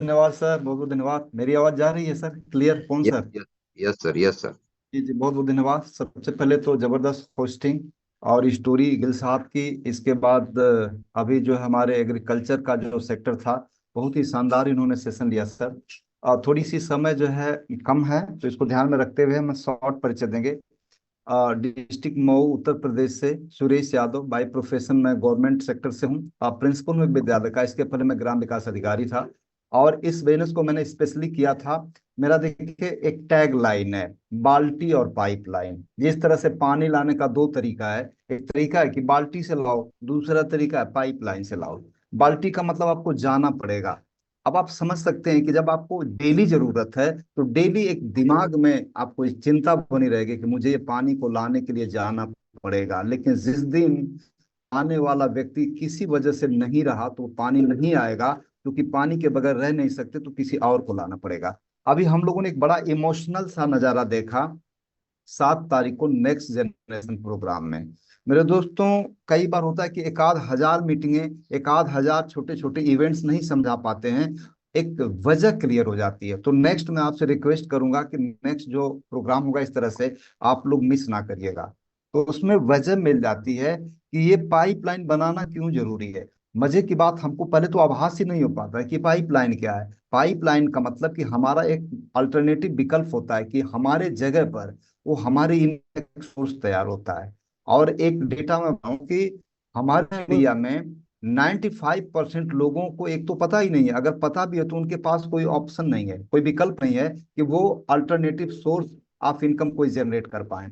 धन्यवाद सर, बहुत बहुत धन्यवाद। मेरी आवाज जा रही है सर? क्लियर? कौन yes sir? Yes. Yes sir, yes sir. जी जी, बहुत बहुत धन्यवाद। सबसे पहले तो जबरदस्त होस्टिंग और स्टोरी गिल साहब की। इसके बाद अभी जो हमारे एग्रीकल्चर का जो सेक्टर था, बहुत ही शानदार इन्होंने सेशन लिया सर। थोड़ी सी समय जो है कम है, तो इसको ध्यान में रखते हुए हम शॉर्ट परिचय देंगे। डिस्ट्रिक्ट मऊ उत्तर प्रदेश से सुरेश यादव, बाई प्रोफेशन मैं गवर्नमेंट सेक्टर से हूँ, प्रिंसिपल में विद्यालय का। इसके पहले मैं ग्राम विकास अधिकारी था और इस बिजनेस को मैंने स्पेशली किया था। मेरा देखिए एक टैग लाइन है, बाल्टी और पाइप लाइन। जिस तरह से पानी लाने का दो तरीका है, एक तरीका है कि बाल्टी से लाओ, दूसरा तरीका है पाइप लाइन से लाओ। बाल्टी का मतलब आपको जाना पड़ेगा। अब आप समझ सकते हैं कि जब आपको डेली जरूरत है तो डेली एक दिमाग में आपको इस चिंता बनी रहेगी कि मुझे ये पानी को लाने के लिए जाना पड़ेगा। लेकिन जिस दिन आने वाला व्यक्ति किसी वजह से नहीं रहा तो पानी नहीं आएगा, क्योंकि पानी के बगैर रह नहीं सकते, तो किसी और को लाना पड़ेगा। अभी हम लोगों ने एक बड़ा इमोशनल सा नजारा देखा 7 तारीख को नेक्स्ट जनरेशन प्रोग्राम में। मेरे दोस्तों, कई बार होता है कि एक आध हजार मीटिंगें, एक आध हजार छोटे छोटे इवेंट्स नहीं समझा पाते हैं, एक वजह क्लियर हो जाती है। तो नेक्स्ट मैं आपसे रिक्वेस्ट करूंगा कि नेक्स्ट जो प्रोग्राम होगा इस तरह से आप लोग मिस ना करिएगा। तो उसमें वजह मिल जाती है कि ये पाइपलाइन बनाना क्यों जरूरी है। मजे की बात, हमको पहले तो आभास ही नहीं हो पाता है कि पाइपलाइन क्या है। पाइपलाइन का मतलब कि हमारा एक अल्टरनेटिव विकल्प होता है कि हमारे जगह पर वो हमारे इनकम सोर्स तैयार होता है। और एक डेटा में बताऊं कि हमारे इंडिया में 95% लोगों को एक तो पता ही नहीं है, अगर पता भी है तो उनके पास कोई ऑप्शन नहीं है, कोई विकल्प नहीं है कि वो अल्टरनेटिव सोर्स ऑफ इनकम कोई जनरेट कर पाए।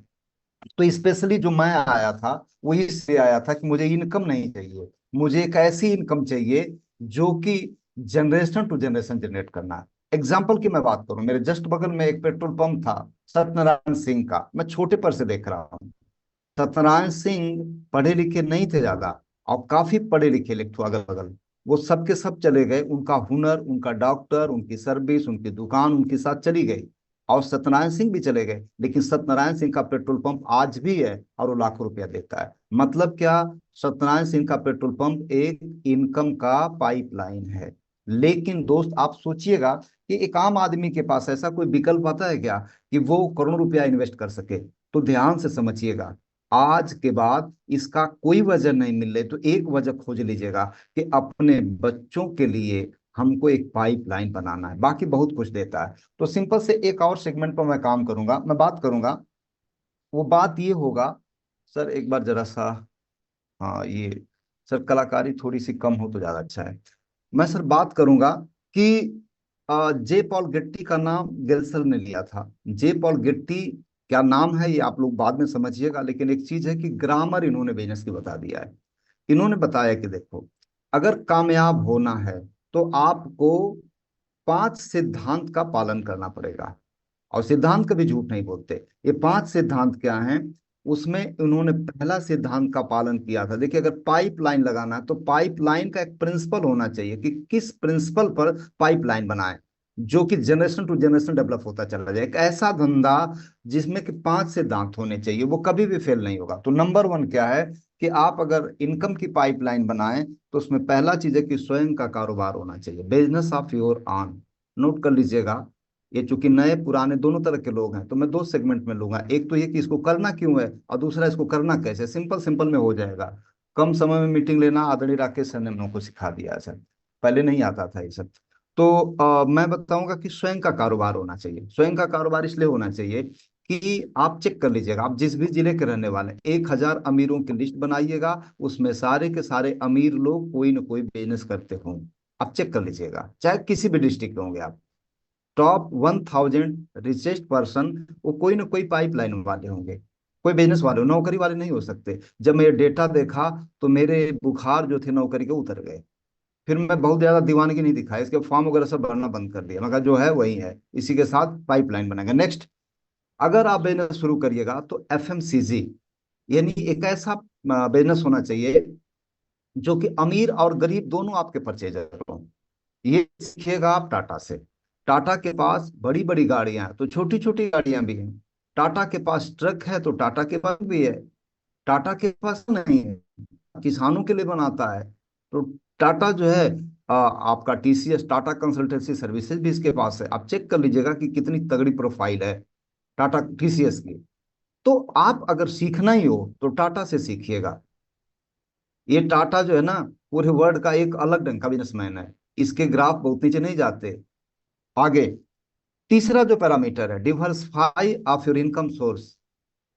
तो स्पेशली जो मैं आया था वही से आया था कि मुझे इनकम नहीं चाहिए, मुझे एक ऐसी इनकम चाहिए जो कि जनरेशन टू जनरेशन जनरेट करना है। एग्जाम्पल की मैं बात करूं, मेरे जस्ट बगल में एक पेट्रोल पंप था सत्यनारायण सिंह का, मैं छोटे पर से देख रहा हूँ। सत्यनारायण सिंह पढ़े लिखे नहीं थे ज्यादा, और काफी पढ़े लिखे लोग थे अगल बगल। वो सबके सब चले गए, उनका हुनर, उनका डॉक्टर, उनकी सर्विस, उनकी दुकान उनके साथ चली गई। और सत्यनारायण सिंह भी चले गए, लेकिन सत्यनारायण सिंह का पेट्रोल पंप आज भी है और वो लाखों रुपया देता है। मतलब क्या? सत्यनारायण सिंह का पेट्रोल पंप एक इनकम का पाइपलाइन है। लेकिन दोस्त आप सोचिएगा कि एक आम आदमी के पास ऐसा कोई विकल्प आता है क्या कि वो करोड़ रुपया इन्वेस्ट कर सके? तो ध्यान से समझिएगा, आज के बाद इसका कोई वजह नहीं मिल रही तो एक वजह खोज लीजिएगा कि अपने बच्चों के लिए हमको एक पाइपलाइन बनाना है। बाकी बहुत कुछ देता है। तो सिंपल से एक और सेगमेंट पर मैं काम करूंगा, मैं बात करूंगा। वो बात ये होगा, सर एक बार जरा सा, हाँ ये, सर कलाकारी थोड़ी सी कम हो तो ज्यादा अच्छा है। मैं सर बात करूंगा कि जे पॉल गेट्टी का नाम गेल्सर ने लिया था। जे पॉल गेट्टी क्या नाम है ये आप लोग बाद में समझिएगा, लेकिन एक चीज है कि ग्रामर इन्होंने बिजनेस की बता दिया है। इन्होंने बताया कि देखो, अगर कामयाब होना है तो आपको 5 सिद्धांत का पालन करना पड़ेगा। और सिद्धांत कभी झूठ नहीं बोलते। ये 5 सिद्धांत क्या हैं? उसमें उन्होंने पहला सिद्धांत का पालन किया था। देखिए, अगर पाइपलाइन लगाना है तो पाइपलाइन का एक प्रिंसिपल होना चाहिए कि किस प्रिंसिपल पर पाइपलाइन बनाए, जो कि जनरेशन टू जनरेशन डेवलप होता चला जाए। एक ऐसा धंधा जिसमें कि 5 सिद्धांत होने चाहिए, वो कभी भी फेल नहीं होगा। तो नंबर 1 क्या है कि आप अगर इनकम की पाइपलाइन बनाएं तो उसमें पहला चीज है कि स्वयं का कारोबार होना चाहिए, business of your on. Note कर लीजिएगा। ये चूंकि नए पुराने दोनों तरह के लोग हैं तो मैं दो सेगमेंट में लूंगा। एक तो ये कि इसको करना क्यों है, और दूसरा इसको करना कैसे। सिंपल सिंपल में हो जाएगा। कम समय में मीटिंग लेना आदरणीय राकेश सर ने हम लोग को सिखा दिया सर, पहले नहीं आता था ये सब। तो मैं बताऊंगा कि स्वयं का कारोबार होना चाहिए। स्वयं का कारोबार इसलिए होना चाहिए कि आप चेक कर लीजिएगा, आप जिस भी जिले के रहने वाले हैं, 1,000 अमीरों की लिस्ट बनाइएगा, उसमें सारे के सारे अमीर लोग कोई ना कोई बिजनेस करते हों। आप चेक कर लीजिएगा, चाहे किसी भी डिस्ट्रिक्ट में होंगे आप। टॉप 1,000 रिचेस्ट पर्सन वो कोई ना कोई पाइपलाइन वाले होंगे, कोई बिजनेस वाले, नौकरी वाले नहीं हो सकते। जब मैं ये डेटा देखा तो मेरे बुखार जो थे नौकरी के उतर गए। फिर मैं बहुत ज्यादा दीवानगी नहीं दिखाया, इसके फॉर्म वगैरह सब भरना बंद कर दिया। मैं कहा जो है वही है, इसी के साथ पाइपलाइन बनाएंगे। नेक्स्ट, अगर आप बिजनेस शुरू करिएगा तो एफएमसीजी, यानी एक ऐसा बिजनेस होना चाहिए जो कि अमीर और गरीब दोनों आपके परचेजर हों। ये सीखिएगा आप टाटा से। टाटा के पास बड़ी बड़ी गाड़ियां हैं तो छोटी छोटी गाड़ियां भी हैं। टाटा के पास ट्रक है तो टाटा के पास भी है। टाटा के पास नहीं है, किसानों के लिए बनाता है। तो टाटा जो है आपका टीसीएस टाटा कंसल्टेंसी सर्विसेज भी इसके पास है। आप चेक कर लीजिएगा कि कितनी तगड़ी प्रोफाइल है टाटा टीसीएस की। तो आप अगर सीखना ही हो तो टाटा से सीखिएगा। ये टाटा जो है ना, पूरे वर्ल्ड का एक अलग ढंग का बिजनेसमैन है। इसके ग्राफ बहुत नीचे नहीं जाते। आगे, तीसरा जो पैरामीटर है, diversify of your income source.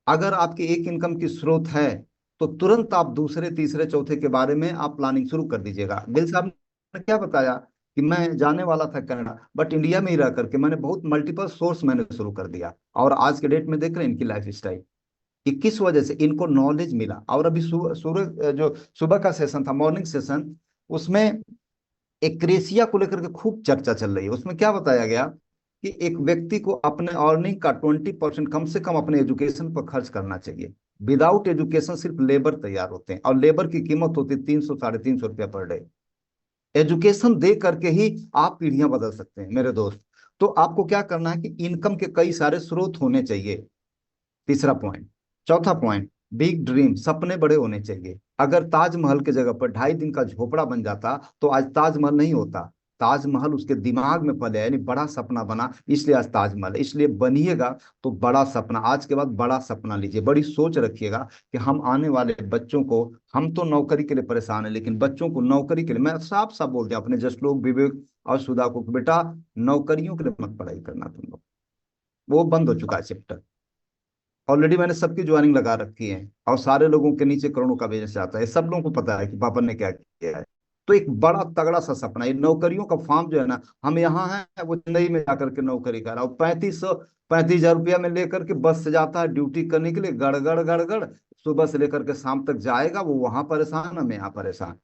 अगर आपकी एक इनकम की स्रोत है तो तुरंत आप दूसरे तीसरे चौथे के बारे में आप प्लानिंग शुरू कर दीजिएगा। गिल साहब ने क्या बताया कि मैं जाने वाला था कनाडा, बट इंडिया में ही रह करके मैंने बहुत मल्टीपल सोर्स मैंने शुरू कर दिया। और आज के डेट में देख रहे हैं इनकी लाइफ स्टाइल कि किस वजह से इनको नॉलेज मिला। और अभी सूर्य जो सुबह का सेशन था, मॉर्निंग सेशन, उसमें एक्रेसिया को लेकर के खूब चर्चा चल रही है। उसमें क्या बताया गया कि एक व्यक्ति को अपने अर्निंग का 20% कम से कम अपने एजुकेशन पर खर्च करना चाहिए। विदाउट एजुकेशन सिर्फ लेबर तैयार होते हैं, और लेबर की कीमत होती है 300 350 रुपया पर डे। एजुकेशन दे करके ही आप पीढ़ियां बदल सकते हैं मेरे दोस्त। तो आपको क्या करना है कि इनकम के कई सारे स्रोत होने चाहिए, तीसरा पॉइंट। चौथा पॉइंट, बिग ड्रीम, सपने बड़े होने चाहिए। अगर ताजमहल के जगह पर 2.5 दिन का झोपड़ा बन जाता तो आज ताजमहल नहीं होता। ताजमहल उसके दिमाग में पले, यानी बड़ा सपना बना, इसलिए आज ताजमहल है। इसलिए बनिएगा तो बड़ा सपना, आज के बाद बड़ा सपना लीजिए, बड़ी सोच रखिएगा कि हम आने वाले बच्चों को, हम तो नौकरी के लिए परेशान है लेकिन बच्चों को नौकरी के लिए, मैं साफ साफ बोल दिया अपने जस्ट लोग विवेक और सुधा को, बेटा नौकरियों के लिए मत पढ़ाई करना तुम लोग, वो बंद हो चुका है चैप्टर। ऑलरेडी मैंने सबकी ज्वाइनिंग लगा रखी है, और सारे लोगों के नीचे करोड़ों का बिजनेस आता है, सब लोगों को पता है कि पापा ने क्या किया है। तो एक बड़ा तगड़ा सा सपना, ये नौकरियों का फॉर्म जो है ना, हम यहाँ हैं, वो चेन्नई में जाकर के नौकरी कर रहा हूँ, 35,000 रुपया में लेकर के बस से जाता है ड्यूटी करने के लिए, गड़गड़ गड़गड़, सुबह से लेकर के शाम तक जाएगा, वो वहां परेशान, हम यहाँ परेशान।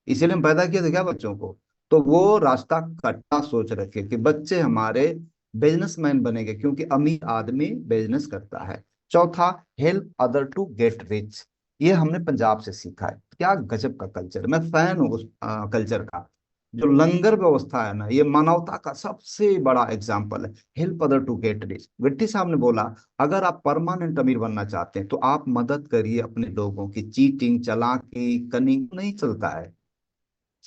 इसीलिए हम पैदा किए थे क्या बच्चों को। तो वो रास्ता कट्टा सोच रखे कि बच्चे हमारे बिजनेसमैन बनेंगे, क्योंकि अमीर आदमी बिजनेस करता है। चौथा, help other to get rich. ये हमने पंजाब से सीखा है, क्या गजब का कल्चर, मैं फैन हूँ उस कल्चर का। जो लंगर व्यवस्था है ना, ये मानवता का सबसे बड़ा एग्जाम्पल है। Help other to get rich. विट्टी साहब ने बोला, अगर आप परमानेंट अमीर बनना चाहते हैं तो आप मदद करिए अपने लोगों की। चीटिंग, चालाकी, कनिंग नहीं चलता है।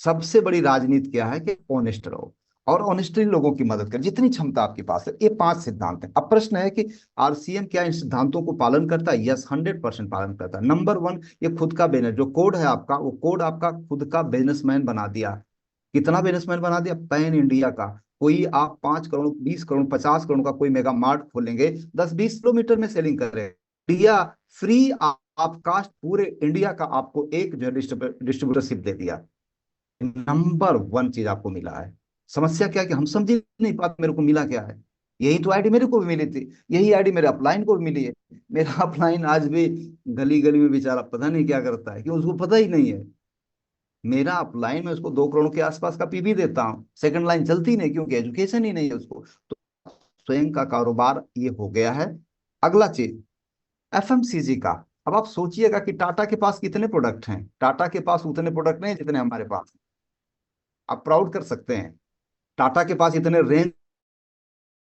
सबसे बड़ी राजनीति क्या है कि ऑनेस्ट रहो, और ऑनेस्टली लोगों की मदद करें जितनी क्षमता आपके पास है। ये 5 सिद्धांत हैं। अब प्रश्न है कि आरसीएम क्या इन सिद्धांतों को पालन करता है? यस, 100% पालन करता है। नंबर 1, ये खुद का बिजनेस, जो कोड है आपका, वो कोड आपका खुद का बिजनेसमैन बना दिया। कितना बिजनेसमैन बना दिया? पैन इंडिया का। कोई आप 5 करोड़, 20 करोड़, 50 करोड़ का कोई मेगा मार्ट खोलेंगे, 10-20 किलोमीटर में सेलिंग करें। इंडिया फ्री आप कास्ट, पूरे इंडिया का आपको एक जो डिस्ट्रीब्यूटरशिप दे दिया। नंबर 1 चीज आपको मिला है। समस्या क्या है कि हम समझ ही नहीं पाते मेरे को मिला क्या है। यही तो आईडी मेरे को भी मिली थी, यही आईडी मेरे अपलाइन को भी मिली है। मेरा अपलाइन आज भी गली गली में बेचारा पता नहीं क्या करता है, कि उसको पता ही नहीं है। मेरा अपलाइन में उसको 2 करोड़ के आसपास का पीबी देता हूँ, सेकंड लाइन चलती नहीं, क्योंकि एजुकेशन ही नहीं है उसको। तो स्वयं का कारोबार ये हो गया है। अगला चीज, एफएमसीजी का। अब आप सोचिएगा कि टाटा के पास कितने प्रोडक्ट हैं। टाटा के पास उतने प्रोडक्ट नहीं जितने हमारे पास। आप प्राउड कर सकते हैं, टाटा के पास इतने रेंज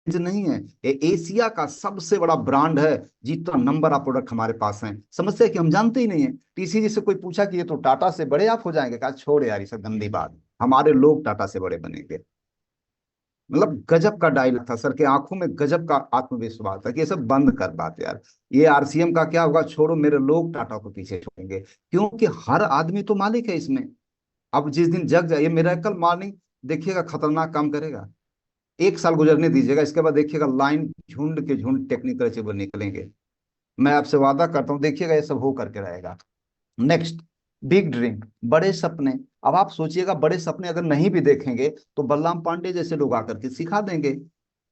नहीं है। ये एशिया का सबसे बड़ा ब्रांड है, जितना नंबर ऑफ प्रोडक्ट हमारे पास हैं। समस्या है कि हम जानते ही नहीं है। टीसीजी से कोई पूछा कि ये तो टाटा से बड़े आप हो जाएंगे, कहा छोड़ यार ये सब गंदी बात, हमारे लोग टाटा से बड़े बनेंगे। मतलब गजब का डायलॉग था सर, के आंखों में गजब का आत्मविश्वास था कि ये सब बंद कर बात यार। ये आरसीएम का क्या होगा, छोड़ो, मेरे लोग टाटा को पीछे छोड़ेंगे, क्योंकि हर आदमी तो मालिक है इसमें। अब जिस दिन जग जाइए, मेरा कल मॉर्निंग देखिएगा खतरनाक काम करेगा। 1 साल गुजरने दीजिएगा, इसके बाद देखिएगा लाइन झुंड के झुंड टेक्निकल अचीवर निकलेंगे। मैं आपसे वादा करता हूँ, देखिएगा ये सब हो करके रहेगा। नेक्स्ट, बिग ड्रीम, बड़े सपने। अब आप सोचिएगा, बड़े सपने अगर नहीं भी देखेंगे तो बलराम पांडे जैसे लोग आकर के सिखा देंगे।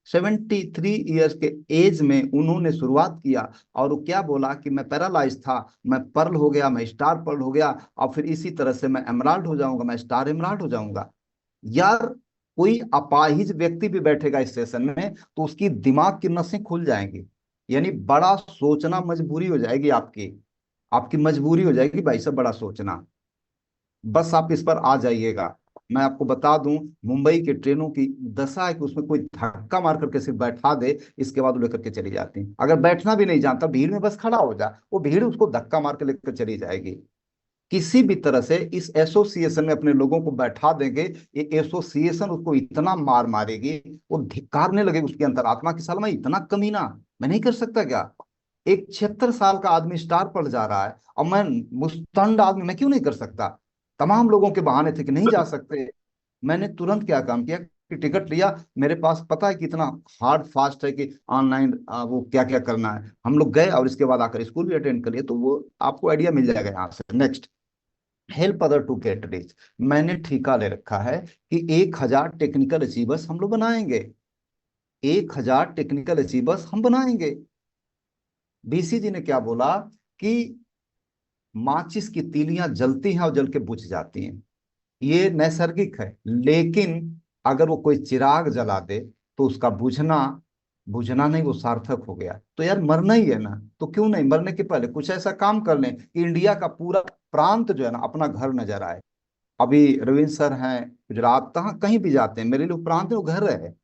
73 ईयर्स के एज में उन्होंने शुरुआत किया, और वो क्या बोला कि मैं पैरालाइज था, मैं पर्ल हो गया, मैं स्टार पर्ल हो गया, और फिर इसी तरह से मैं एमराल्ड हो जाऊंगा, मैं स्टार एमराल्ड हो जाऊंगा। यार, कोई अपाहिज व्यक्ति भी बैठेगा इस सेशन में तो उसकी दिमाग की नसें खुल जाएंगी। यानी बड़ा सोचना मजबूरी हो जाएगी आपकी, आपकी मजबूरी हो जाएगी भाई साहब बड़ा सोचना। बस आप इस पर आ जाइएगा। मैं आपको बता दूं, मुंबई के ट्रेनों की दशा है कि उसमें कोई धक्का मार करके सिर्फ बैठा दे, इसके बाद वो लेकर के चली जाती हैं। अगर बैठना भी नहीं जानता, भीड़ में बस खड़ा हो जा, वो भीड़ उसको धक्का मार के लेकर चली जाएगी। किसी भी तरह से इस एसोसिएशन में अपने लोगों को बैठा देंगे, ये एसोसिएशन उसको इतना मार मारेगी, वो धिक्कारने लगेगी उसकी अंतरात्मा की, साला मैं इतना कमीना मैं नहीं कर सकता क्या? एक 76 साल का आदमी स्टार पर जा रहा है और मैं मुस्तंड आदमी, मैं क्यों नहीं कर सकता? तमाम लोगों के बहाने थे कि नहीं जा सकते। मैंने तुरंत क्या काम किया कि टिकट लिया। मेरे पास पता है कि इतना हार्ड फास्ट है कि ऑनलाइन वो क्या क्या करना है, हम लोग गए और इसके बाद आकर स्कूल भी अटेंड कर लिए। तो वो आपको आइडिया मिल जाएगा यहाँ से। Next, help other to get rich. मैंने ठेका ले रखा है कि 1,000 टेक्निकल अचीवर्स हम लोग बनाएंगे, 1,000 टेक्निकल अचीवर्स हम बनाएंगे। बीसी जी ने क्या बोला कि माचिस की तीलियां जलती हैं और जल के बुझ जाती हैं, ये नैसर्गिक है, लेकिन अगर वो कोई चिराग जला दे तो उसका बुझना बुझना नहीं, वो सार्थक हो गया। तो यार मरना ही है ना, तो क्यों नहीं मरने के पहले कुछ ऐसा काम कर लें कि इंडिया का पूरा प्रांत जो है ना अपना घर नजर आए। अभी रविंद्र सर हैं गुजरात, कहाँ कहीं भी जाते हैं, मेरे लिए प्रांत है वो घर है।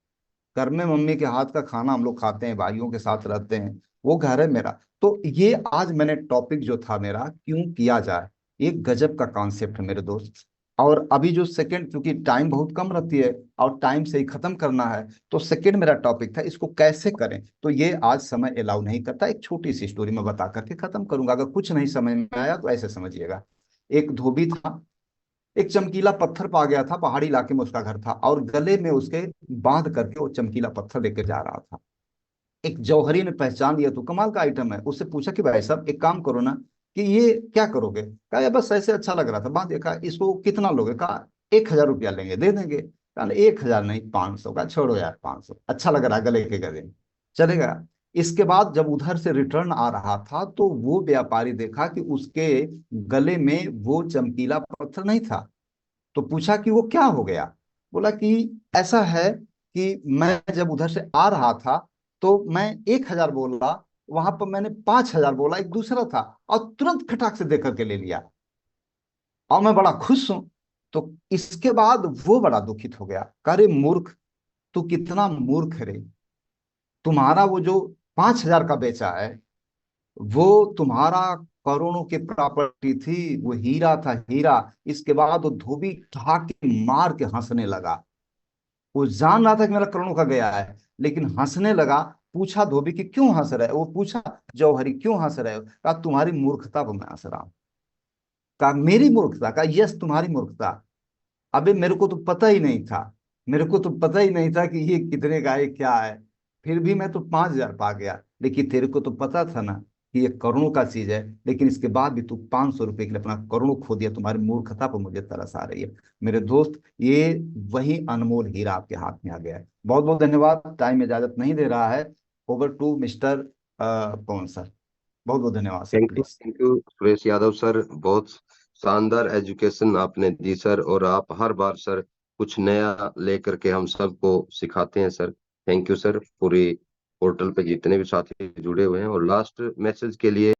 घर में मम्मी के हाथ का खाना हम लोग खाते हैं, भाइयों के साथ रहते हैं, वो घर है मेरा। तो ये आज मैंने टॉपिक जो था मेरा, क्यों किया जाए, एक गजब का कॉन्सेप्ट है मेरे दोस्त। और अभी जो सेकंड, क्योंकि टाइम बहुत कम रहती है और टाइम से ही खत्म करना है, तो सेकंड मेरा टॉपिक था इसको कैसे करें। तो ये आज समय अलाउ नहीं करता, एक छोटी सी स्टोरी में बता करके खत्म करूंगा, अगर कुछ नहीं समझ में आया तो ऐसे समझिएगा। एक धोबी था, एक चमकीला पत्थर पा गया था, पहाड़ी इलाके में उसका घर था, और गले में उसके बांध करके वो चमकीला पत्थर लेकर जा रहा था। एक जौहरी ने पहचान लिया, तो कमाल का आइटम है, उससे पूछा कि भाई साहब एक काम करो ना, कि ये क्या करोगे? कहा "यार, बस ऐसे अच्छा लग रहा था बांध देखा, इसको कितना लोगे?" कहा 1,000 रुपया लेंगे, दे देंगे। कहा 1,000 नहीं, 500। का छोड़ो यार, 500 अच्छा लग रहा है गले के गले में, चलेगा। इसके बाद जब उधर से रिटर्न आ रहा था तो वो व्यापारी देखा कि उसके गले में वो चमकीला पत्थर नहीं था। तो पूछा कि वो क्या हो गया? बोला कि ऐसा है कि मैं जब उधर से आ रहा था तो मैं 1,000 बोला, वहां पर मैंने 5,000 बोला, एक दूसरा था, और तुरंत खटाक से देकर के ले लिया, और मैं बड़ा खुश हूं। तो इसके बाद वो बड़ा दुखित हो गया, कह रे मूर्ख, तू कितना मूर्ख रे, तुम्हारा वो जो 5,000 का बेचा है वो तुम्हारा करोड़ों की प्रॉपर्टी थी, वो हीरा था हीरा। इसके बाद वो धोबी ठहाके के मार के हंसने लगा। वो जान रहा था कि मेरा करोड़ों का गया है, लेकिन हंसने लगा। पूछा धोबी कि क्यों हंस रहे हो? वो पूछा जौहरी क्यों हंस रहे हो? कहा तुम्हारी मूर्खता पर मैं हंस रहा हूं। कहा मेरी मूर्खता? कहा यस तुम्हारी मूर्खता। अबे मेरे को तो पता ही नहीं था, मेरे को तो पता ही नहीं था कि ये कितने का है क्या है, फिर भी मैं तो 5,000 पा गया। लेकिन तेरे को तो पता था ना कि ये करोड़ों का चीज है, लेकिन इसके बाद भी तू 500 रुपए के लिए अपना करोड़ खो दिया। तुम्हारी मूर्खता पर मुझे तरस आ रही है मेरे दोस्त। ये वही अनमोल हीरा आपके हाथ में आ गया है। बहुत बहुत धन्यवाद, टाइम इजाजत नहीं दे रहा है। Over to mister Pawan sir. बहुत बहुत धन्यवाद sir, please. Thank you Suresh Yadav sir, बहुत शानदार एजुकेशन आपने दी सर। और आप हर बार सर कुछ नया लेकर के हम सबको सिखाते हैं सर। Thank you sir. पूरी पोर्टल पे जितने भी साथी जुड़े हुए हैं, और लास्ट मैसेज के लिए